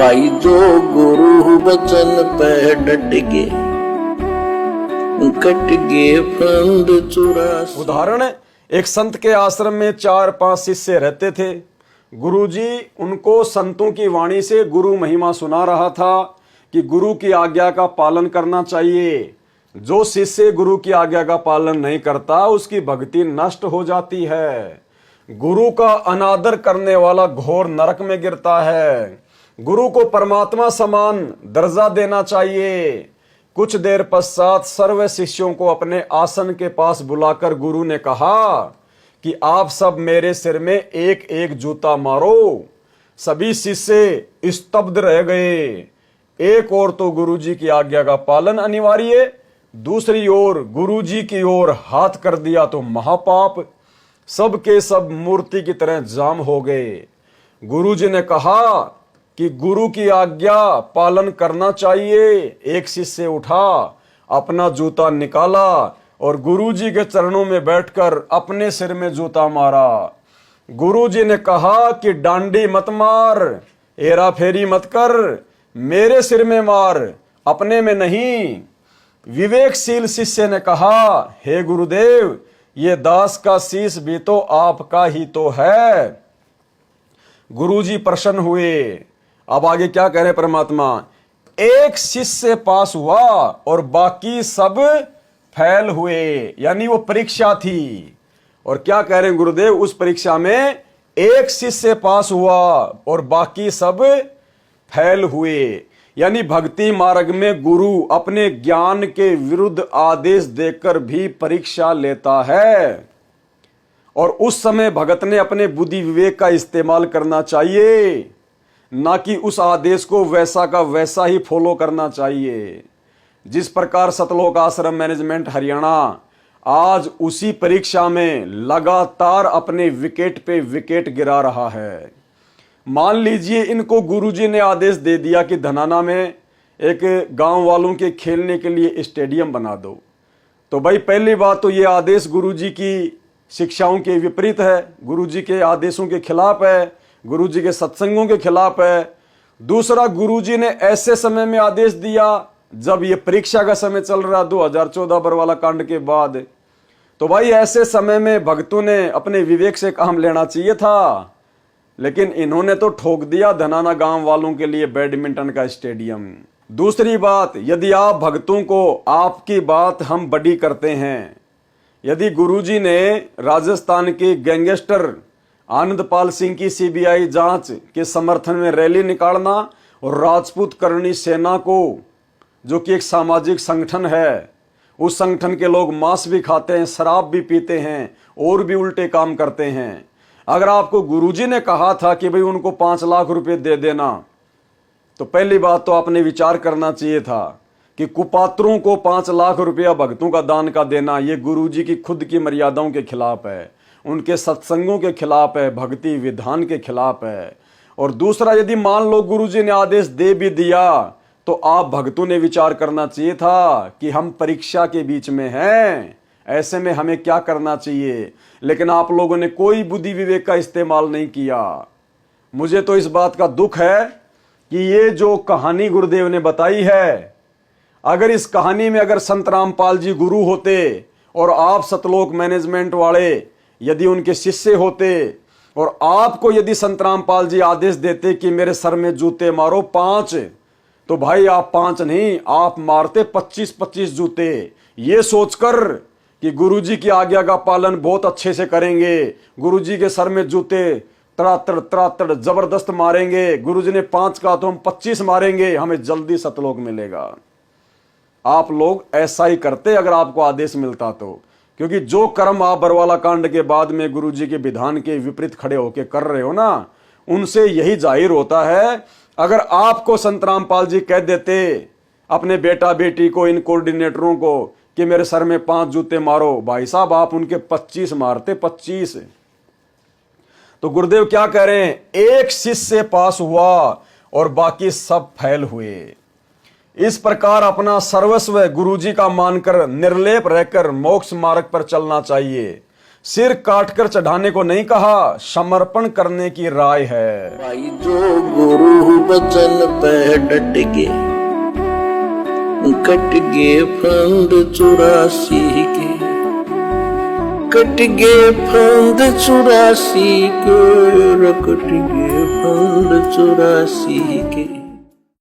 भाई जो गुरु बचन पे डट गए, कट गए फंद 84। उदाहरण है, एक संत के आश्रम में 4-5 शिष्य रहते थे। गुरुजी उनको संतों की वाणी से गुरु महिमा सुना रहा था कि गुरु की आज्ञा का पालन करना चाहिए। जो शिष्य गुरु की आज्ञा का पालन नहीं करता उसकी भक्ति नष्ट हो जाती है। गुरु का अनादर करने वाला घोर नरक में गिरता है। गुरु को परमात्मा समान दर्जा देना चाहिए। कुछ देर पश्चात सर्व शिष्यों को अपने आसन के पास बुलाकर गुरु ने कहा कि आप सब मेरे सिर में एक एक जूता मारो। सभी शिष्य स्तब्ध रह गए। एक ओर तो गुरुजी की आज्ञा का पालन अनिवार्य, दूसरी ओर गुरुजी की ओर हाथ कर दिया तो महापाप। सब के सब मूर्ति की तरह जाम हो गए। गुरुजी ने कहा कि गुरु की आज्ञा पालन करना चाहिए। एक शिष्य उठा, अपना जूता निकाला और गुरुजी के चरणों में बैठकर अपने सिर में जूता मारा। गुरुजी ने कहा कि डांडी मत मार, हेरा फेरी मत कर, मेरे सिर में मार, अपने में नहीं। विवेकशील शिष्य ने कहा, हे गुरुदेव, ये दास का शीश भी तो आपका ही तो है। गुरुजी प्रसन्न हुए। अब आगे क्या कह रहे परमात्मा, एक शिष्य पास हुआ और बाकी सब फेल हुए। यानी वो परीक्षा थी। और क्या कह रहे हैं गुरुदेव, उस परीक्षा में एक शिष्य पास हुआ और बाकी सब फेल हुए। यानी भक्ति मार्ग में गुरु अपने ज्ञान के विरुद्ध आदेश देकर भी परीक्षा लेता है। और उस समय भगत ने अपने बुद्धि विवेक का इस्तेमाल करना चाहिए, ना कि उस आदेश को वैसा का वैसा ही फॉलो करना चाहिए। जिस प्रकार सतलोक आश्रम मैनेजमेंट हरियाणा आज उसी परीक्षा में लगातार अपने विकेट पे विकेट गिरा रहा है। मान लीजिए इनको गुरुजी ने आदेश दे दिया कि धनाना में एक गांव वालों के खेलने के लिए स्टेडियम बना दो, तो भाई पहली बात तो ये आदेश गुरुजी की शिक्षाओं के विपरीत है, गुरुजी के आदेशों के खिलाफ है, गुरुजी के सत्संगों के खिलाफ है। दूसरा, गुरुजी ने ऐसे समय में आदेश दिया जब ये परीक्षा का समय चल रहा 2014 बरवाला कांड के बाद। तो भाई ऐसे समय में भक्तों ने अपने विवेक से काम लेना चाहिए था, लेकिन इन्होंने तो ठोक दिया धनाना गांव वालों के लिए बैडमिंटन का स्टेडियम। दूसरी बात, यदि आप भक्तों को आपकी बात हम बड़ी करते हैं, यदि गुरुजी ने राजस्थान के गैंगस्टर आनंदपाल सिंह की सीबीआई जांच के समर्थन में रैली निकालना और राजपूत करणी सेना को, जो कि एक सामाजिक संगठन है, उस संगठन के लोग मांस भी खाते हैं, शराब भी पीते हैं और भी उल्टे काम करते हैं। अगर आपको गुरुजी ने कहा था कि भाई उनको 5 लाख रुपए दे देना, तो पहली बात तो आपने विचार करना चाहिए था कि कुपात्रों को 5 लाख रुपया भक्तों का दान का देना ये गुरुजी की खुद की मर्यादाओं के खिलाफ है, उनके सत्संगों के खिलाफ है, भक्ति विधान के खिलाफ है। और दूसरा, यदि मान लो गुरुजी ने आदेश दे भी दिया तो आप भक्तों ने विचार करना चाहिए था कि हम परीक्षा के बीच में हैं, ऐसे में हमें क्या करना चाहिए। लेकिन आप लोगों ने कोई बुद्धि विवेक का इस्तेमाल नहीं किया। मुझे तो इस बात का दुख है कि ये जो कहानी गुरुदेव ने बताई है, अगर इस कहानी में अगर संत रामपाल जी गुरु होते और आप सतलोक मैनेजमेंट वाले यदि उनके शिष्य होते और आपको यदि संत रामपाल जी आदेश देते कि मेरे सर में जूते मारो 5, तो भाई आप 5 नहीं, आप मारते 25-25 जूते, ये सोचकर कि गुरुजी की आज्ञा का पालन बहुत अच्छे से करेंगे, गुरुजी के सर में जूते तड़ातड़ जबरदस्त मारेंगे, गुरुजी ने 5 कहा तो हम 25 मारेंगे, हमें जल्दी सतलोक मिलेगा। आप लोग ऐसा ही करते अगर आपको आदेश मिलता तो, क्योंकि जो कर्म आप बरवाला कांड के बाद में गुरुजी के विधान के विपरीत खड़े होकर कर रहे हो ना, उनसे यही जाहिर होता है। अगर आपको संत रामपाल जी कह देते अपने बेटा बेटी को, इन कोऑर्डिनेटरों को कि मेरे सर में 5 जूते मारो, भाई साहब आप उनके 25 मारते, 25। तो गुरुदेव क्या कह रहे हैं, एक शिष्य पास हुआ और बाकी सब फेल हुए। इस प्रकार अपना सर्वस्व गुरुजी का मानकर निर्लेप रहकर मोक्ष मार्ग पर चलना चाहिए। सिर काटकर चढ़ाने को नहीं कहा, समर्पण करने की राय है। भाई जो गुरु बचन पे डट गए, कट गए फंद 84 के, कट गए फंद 84 के, कट गए फंद 84 के।